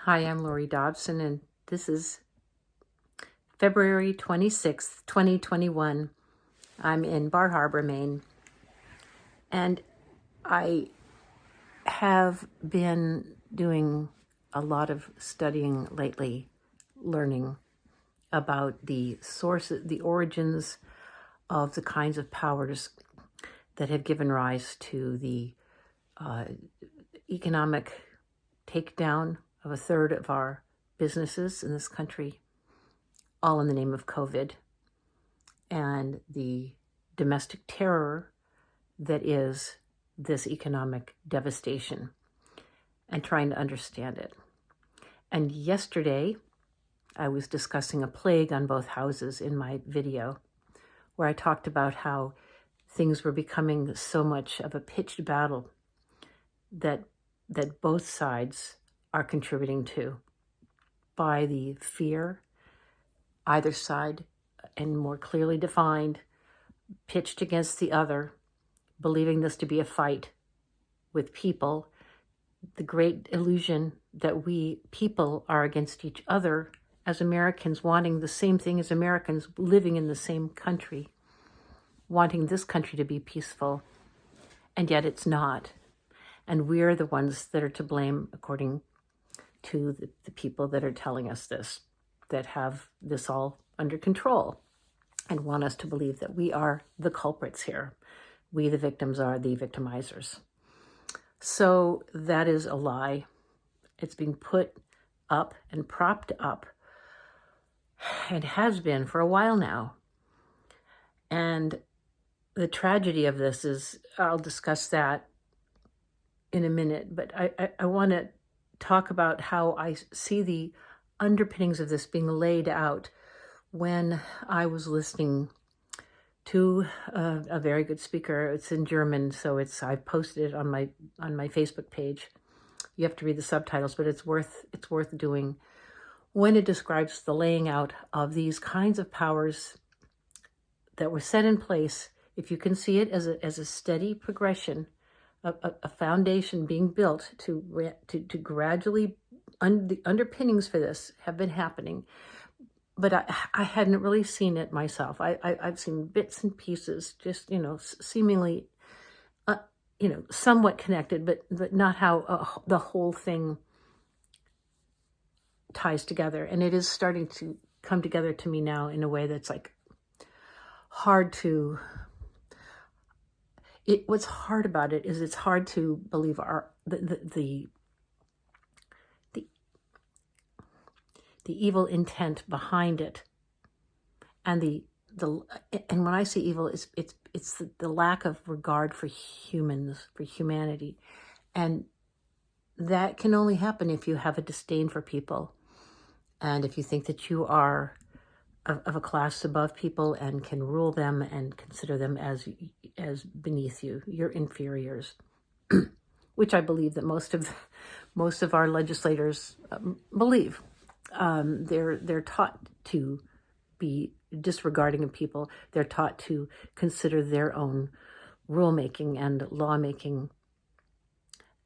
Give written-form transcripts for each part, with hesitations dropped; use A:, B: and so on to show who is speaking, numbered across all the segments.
A: Hi, I'm Laurie Dobson, and this is February 26th, 2021. I'm in Bar Harbor, Maine, and I have been doing a lot of studying lately, learning about the sources, the origins of the kinds of powers that have given rise to the economic takedown of a third of our businesses in this country, all in the name of COVID, and the domestic terror that is this economic devastation, and trying to understand it. And yesterday, I was discussing a plague on both houses in my video, where I talked about how things were becoming so much of a pitched battle that both sides are contributing to by the fear, either side, and more clearly defined, pitched against the other, believing this to be a fight with people, the great illusion that we people are against each other as Americans, wanting the same thing as Americans, living in the same country, wanting this country to be peaceful, and yet it's not. And we're the ones that are to blame, according to the people that are telling us this, that have this all under control and want us to believe that we are the culprits here. We, the victims, are the victimizers. So that is a lie. It's being put up and propped up, and has been for a while now. And the tragedy of this is, I'll discuss that in a minute, but I want to talk about how I see the underpinnings of this being laid out when I was listening to a very good speaker. It's in German, so I posted it on my Facebook page. You have to read the subtitles, but it's worth doing, when it describes the laying out of these kinds of powers that were set in place. If you can see it as a steady progression, a foundation being built to gradually, the underpinnings for this have been happening. But I hadn't really seen it myself. I've seen bits and pieces, just, seemingly, somewhat connected, but not how the whole thing ties together. And it is starting to come together to me now in a way that's like hard to. What's hard about it is it's hard to believe the evil intent behind it, and and when I say evil, it's the lack of regard for humans, for humanity, and that can only happen if you have a disdain for people, and if you think that you are of a class above people and can rule them and consider them as beneath you, your inferiors, which I believe that most of our legislators believe. They're taught to be disregarding of people. They're taught to consider their own rulemaking and lawmaking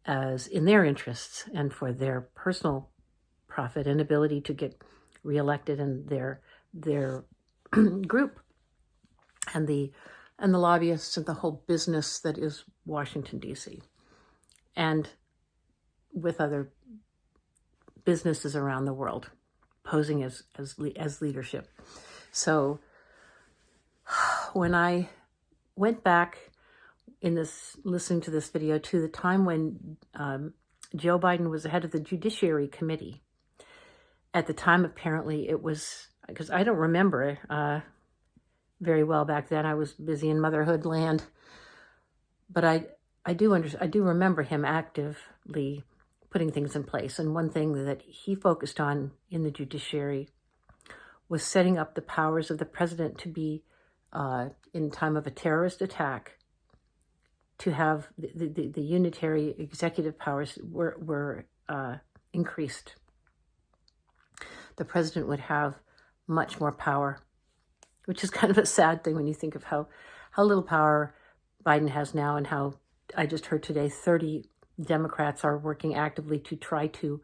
A: as in their interests and for their personal profit and ability to get reelected in their group, and the lobbyists and the whole business that is Washington, D.C., and with other businesses around the world posing as leadership. So when I went back in listening to this video to the time when Joe Biden was the head of the Judiciary Committee, at the time apparently it was, because I don't remember very well back then. I was busy in motherhood land, but I do remember him actively putting things in place. And one thing that he focused on in the judiciary was setting up the powers of the president to be, in time of a terrorist attack, to have the unitary executive powers were increased. The president would have much more power, which is kind of a sad thing when you think of how little power Biden has now, and how I just heard today 30 Democrats are working actively to try to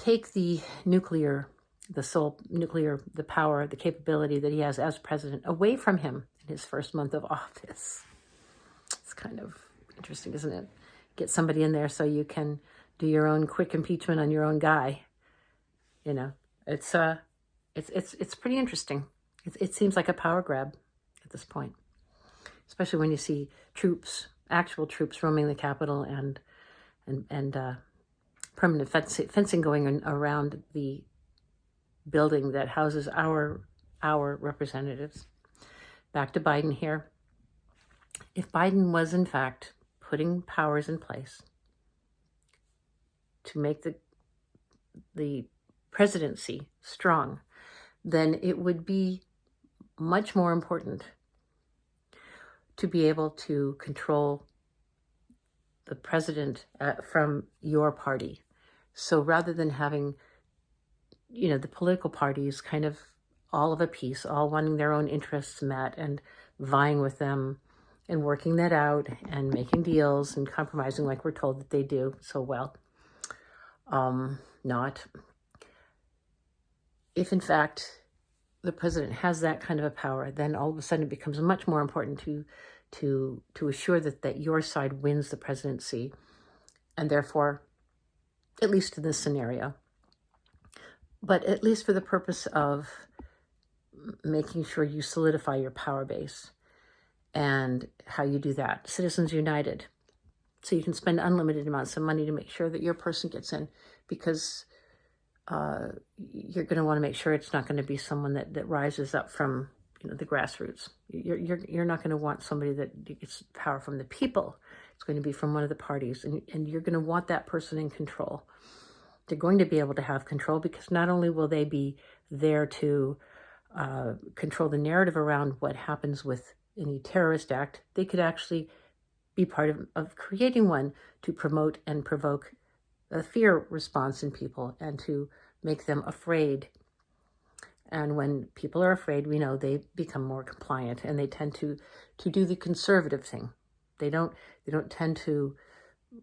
A: take the nuclear, the power, the capability that he has as president away from him in his first month of office. It's kind of interesting, isn't it? Get somebody in there so you can do your own quick impeachment on your own guy. You know, it's pretty interesting. It seems like a power grab at this point, especially when you see actual troops roaming the Capitol and permanent fencing going around the building that houses our representatives. Back to Biden here. If Biden was in fact putting powers in place to make the presidency strong, then it would be much more important to be able to control the president from your party. So rather than having, the political parties kind of all of a piece, all wanting their own interests met and vying with them and working that out and making deals and compromising like we're told that they do so well. Not. If in fact the president has that kind of a power, then all of a sudden it becomes much more important to assure that your side wins the presidency, and therefore, at least in this scenario, but at least for the purpose of making sure you solidify your power base. And how you do that, Citizens United. So you can spend unlimited amounts of money to make sure that your person gets in, because you're going to want to make sure it's not going to be someone that rises up from the grassroots. You're not going to want somebody that gets power from the people. It's going to be from one of the parties, and you're going to want that person in control. They're going to be able to have control because not only will they be there to control the narrative around what happens with any terrorist act, they could actually be part of creating one to promote and provoke a fear response in people and to make them afraid. And when people are afraid, we know they become more compliant and they tend to do the conservative thing. They don't tend to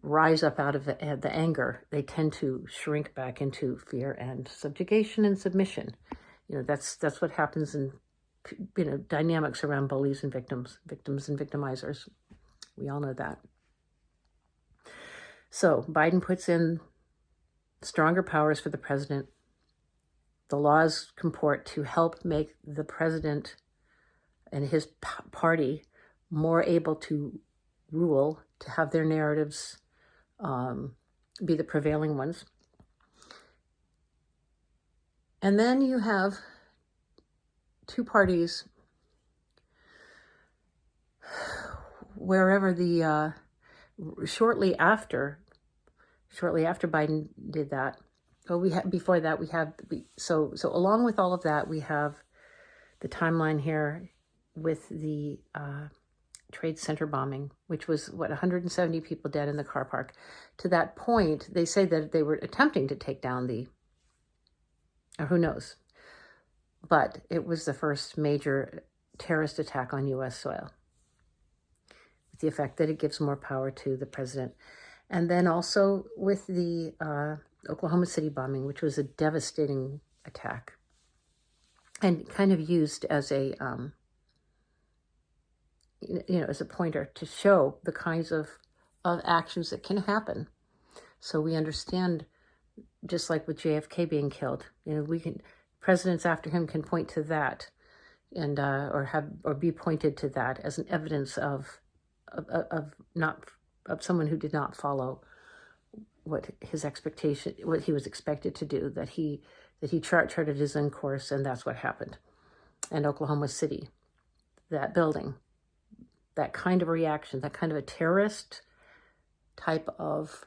A: rise up out of the anger. They tend to shrink back into fear and subjugation and submission. That's what happens in dynamics around bullies and victims and victimizers. We all know that. So Biden puts in stronger powers for the president. The laws comport to help make the president and his party more able to rule, to have their narratives be the prevailing ones. And then you have two parties wherever shortly after Biden did that. Before that so along with all of that, we have the timeline here with the Trade Center bombing, which was 170 people dead in the car park. To that point, they say that they were attempting to take down or who knows, but it was the first major terrorist attack on U.S. soil, with the effect that it gives more power to the president. And then also with the Oklahoma City bombing, which was a devastating attack and kind of used as a, as a pointer to show the kinds of actions that can happen. So we understand, just like with JFK being killed, presidents after him can point to that and or be pointed to that as an evidence of someone who did not follow what he was expected to do, that he charted his own course, and that's what happened. And Oklahoma City, that building, that kind of reaction, that kind of a terrorist type of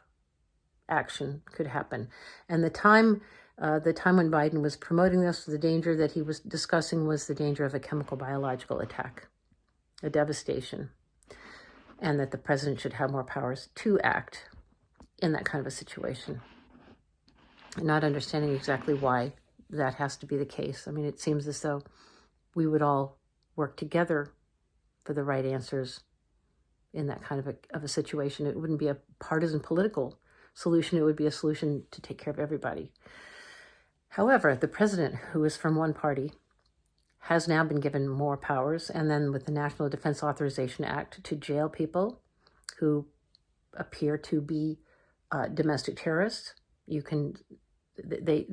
A: action could happen. And the time when Biden was promoting this, the danger that he was discussing was the danger of a chemical biological attack, a devastation, and that the president should have more powers to act in that kind of a situation. And not understanding exactly why that has to be the case. I mean, it seems as though we would all work together for the right answers in that kind of a situation. It wouldn't be a partisan political solution. It would be a solution to take care of everybody. However, the president, who is from one party, has now been given more powers, and then with the National Defense Authorization Act, to jail people who appear to be domestic terrorists. You can, their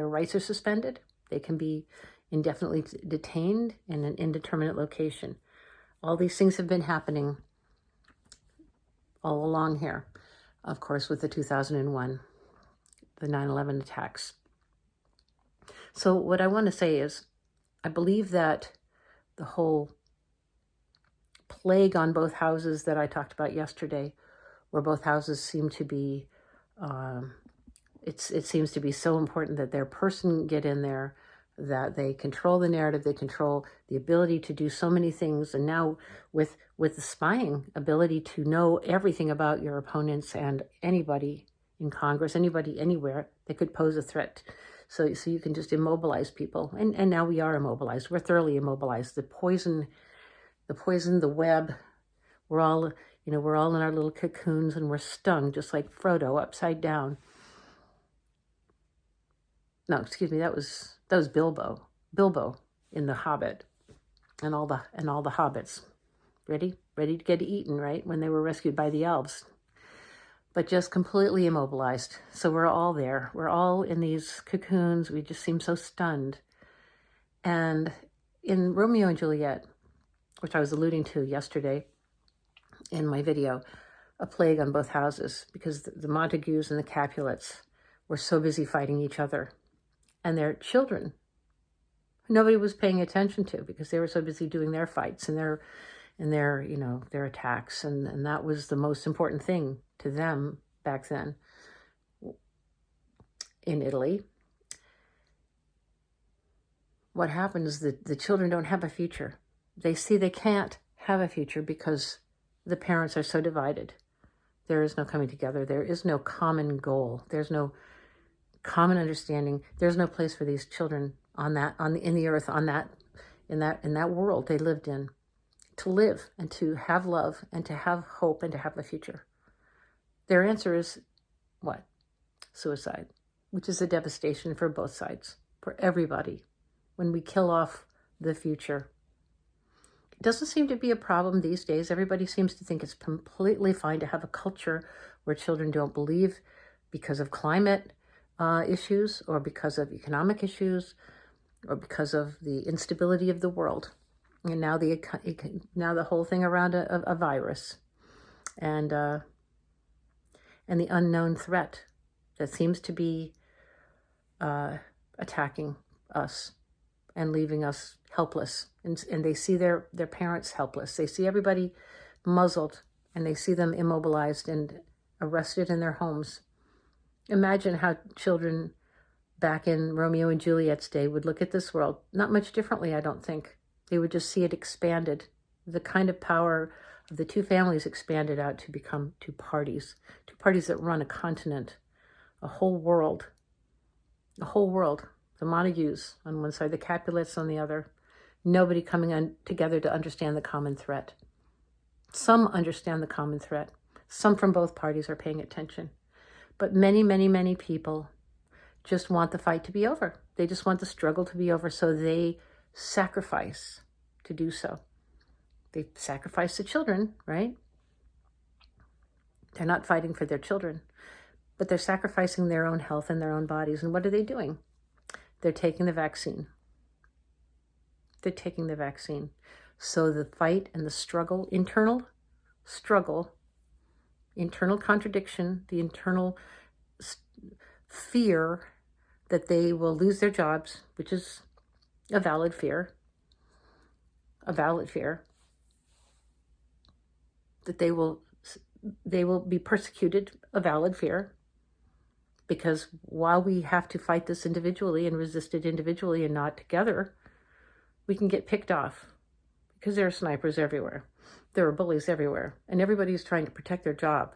A: rights are suspended. They can be indefinitely detained in an indeterminate location. All these things have been happening all along here, of course, with the 2001, the 9/11 attacks. So what I want to say is, I believe that the whole plague on both houses that I talked about yesterday, where both houses seem to be, it seems to be so important that their person get in there, that they control the narrative, they control the ability to do so many things. And now with the spying ability to know everything about your opponents and anybody in Congress, anybody anywhere that could pose a threat. So you can just immobilize people. And now we are immobilized. We're thoroughly immobilized. The poison, the web, we're all in our little cocoons, and we're stung just like Frodo, upside down. No, excuse me, that was Bilbo in The Hobbit, and all the hobbits ready to get eaten, right, when they were rescued by the elves, but just completely immobilized. So we're all there. We're all in these cocoons. We just seem so stunned. And in Romeo and Juliet, which I was alluding to yesterday in my video, a plague on both houses, because the Montagues and the Capulets were so busy fighting each other, and their children, who nobody was paying attention to, because they were so busy doing their fights and their attacks, and that was the most important thing to them back then in Italy. What happens is that the children don't have a future. They see they can't have a future because the parents are so divided. There is no coming together. There is no common goal. There's no common understanding. There's no place for these children in the earth, in that world they lived in, to live and to have love and to have hope and to have a future. Their answer is what? Suicide, which is a devastation for both sides, for everybody. When we kill off the future, it doesn't seem to be a problem these days. Everybody seems to think it's completely fine to have a culture where children don't believe because of climate issues, or because of economic issues, or because of the instability of the world. And now the whole thing around a virus, and the unknown threat that seems to be attacking us and leaving us helpless. And they see their parents helpless. They see everybody muzzled, and they see them immobilized and arrested in their homes. Imagine how children back in Romeo and Juliet's day would look at this world. Not much differently, I don't think. They would just see it expanded. The kind of power of the two families expanded out to become two parties that run a continent, a whole world. The Montagues on one side, the Capulets on the other. Nobody coming together to understand the common threat. Some understand the common threat. Some from both parties are paying attention. But many, many, many people just want the fight to be over. They just want the struggle to be over, so they sacrifice to do so. They sacrifice the children, right? They're not fighting for their children, but they're sacrificing their own health and their own bodies. And what are they doing? They're taking the vaccine. So the fight and the struggle, internal contradiction, the internal fear that they will lose their jobs, which is a valid fear, that they will be persecuted, a valid fear, because while we have to fight this individually and resist it individually and not together, we can get picked off because there are snipers everywhere. There are bullies everywhere, and everybody's trying to protect their job,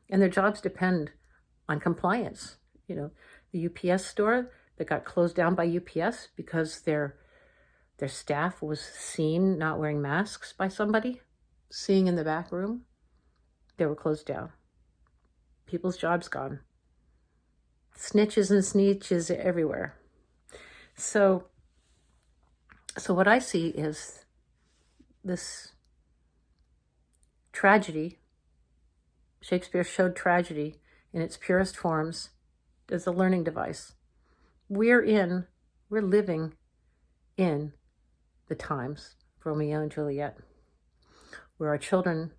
A: and their jobs depend on compliance. The UPS store that got closed down by UPS because their staff was seen not wearing masks by somebody, seeing in the back room, they were closed down. people's jobs gone. Snitches and sneetches everywhere. So what I see is this tragedy. Shakespeare showed tragedy in its purest forms as a learning device. We're living in the times of Romeo and Juliet, where our children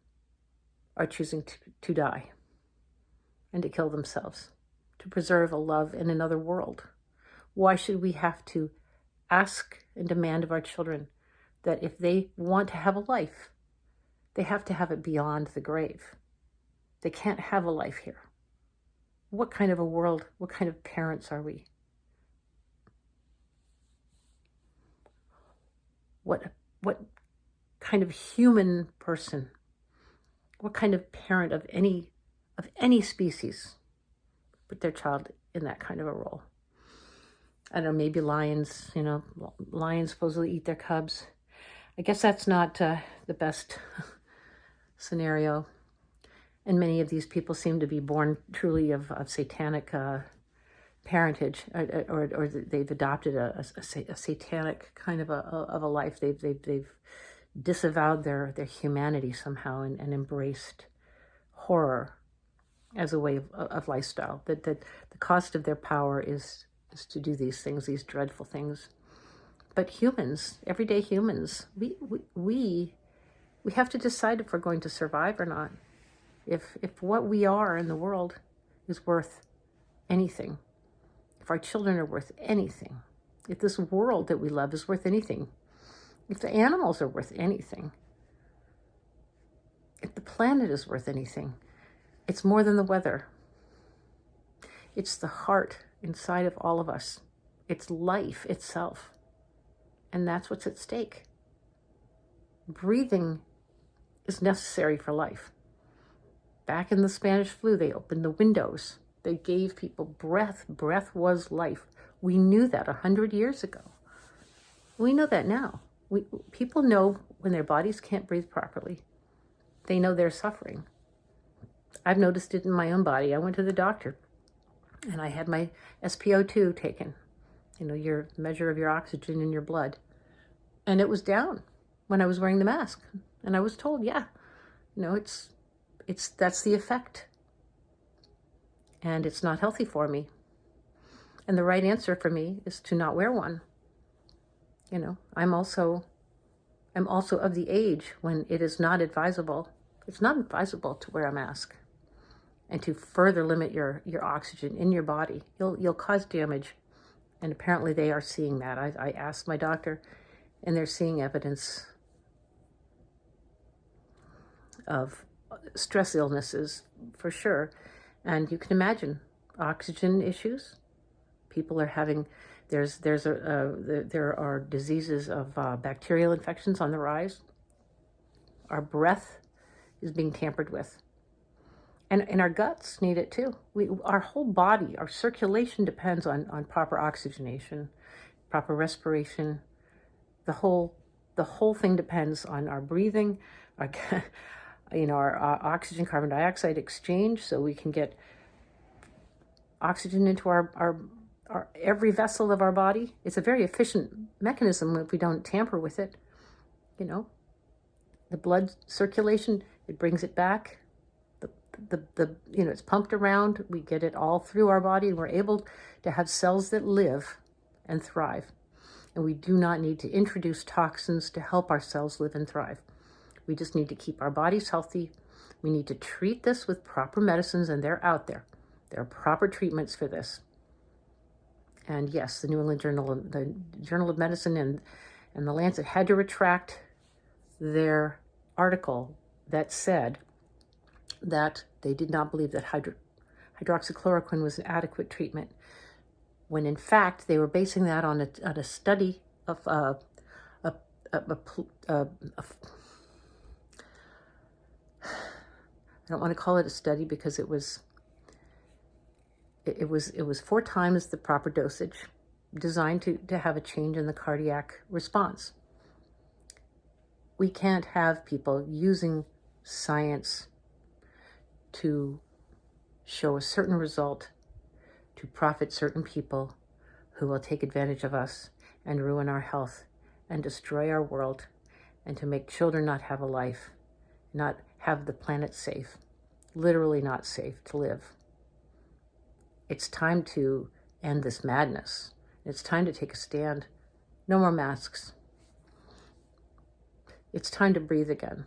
A: are choosing to die and to kill themselves, to preserve a love in another world. Why should we have to ask and demand of our children that if they want to have a life, they have to have it beyond the grave? They can't have a life here. What kind of a world, what kind of parents are we? What kind of human person, what kind of parent of any species put their child in that kind of a role? I don't know, maybe lions, lions supposedly eat their cubs. I guess that's not the best scenario. And many of these people seem to be born truly of satanic parentage, or they've adopted a satanic kind of a life. They've disavowed their humanity somehow and embraced horror as a way of lifestyle. That the cost of their power is to do these things, these dreadful things. But humans, everyday humans, we have to decide if we're going to survive or not. If what we are in the world is worth anything, if our children are worth anything, if this world that we love is worth anything, if the animals are worth anything, if the planet is worth anything, it's more than the weather. It's the heart inside of all of us. It's life itself. And that's what's at stake. Breathing is necessary for life. Back in the Spanish flu, they opened the windows. They gave people breath. Breath was life. We knew that 100 years ago. We know that now. People know when their bodies can't breathe properly. They know they're suffering. I've noticed it in my own body. I went to the doctor and I had my SpO2 taken, your measure of your oxygen in your blood. And it was down when I was wearing the mask. And I was told, that's the effect. And it's not healthy for me. And the right answer for me is to not wear one. I'm also of the age when it is not advisable. It's not advisable to wear a mask and to further limit your oxygen in your body. You'll cause damage. And apparently they are seeing that. I asked my doctor, and they're seeing evidence of stress illnesses for sure. And you can imagine oxygen issues. People are having, there are diseases of bacterial infections on the rise. Our breath is being tampered with. And our guts need it too. Our whole body, our circulation depends on proper oxygenation, proper respiration. The whole thing depends on our breathing, our oxygen carbon dioxide exchange, so we can get oxygen into our every vessel of our body. It's a very efficient mechanism if we don't tamper with it. The blood circulation, it brings it back. It's pumped around. We get it all through our body, and we're able to have cells that live and thrive. And we do not need to introduce toxins to help our cells live and thrive. We just need to keep our bodies healthy. We need to treat this with proper medicines, and they're out there. There are proper treatments for this. And yes, the New England the Journal of Medicine and the Lancet had to retract their article that said that they did not believe that hydroxychloroquine was an adequate treatment, when in fact they were basing that on a study of I don't want to call it a study because it was 4 times the proper dosage, designed to have a change in the cardiac response. We can't have people using science to show a certain result to profit certain people who will take advantage of us and ruin our health and destroy our world, and to make children not have a life, not have the planet safe, literally not safe to live. It's time to end this madness. It's time to take a stand. No more masks. It's time to breathe again.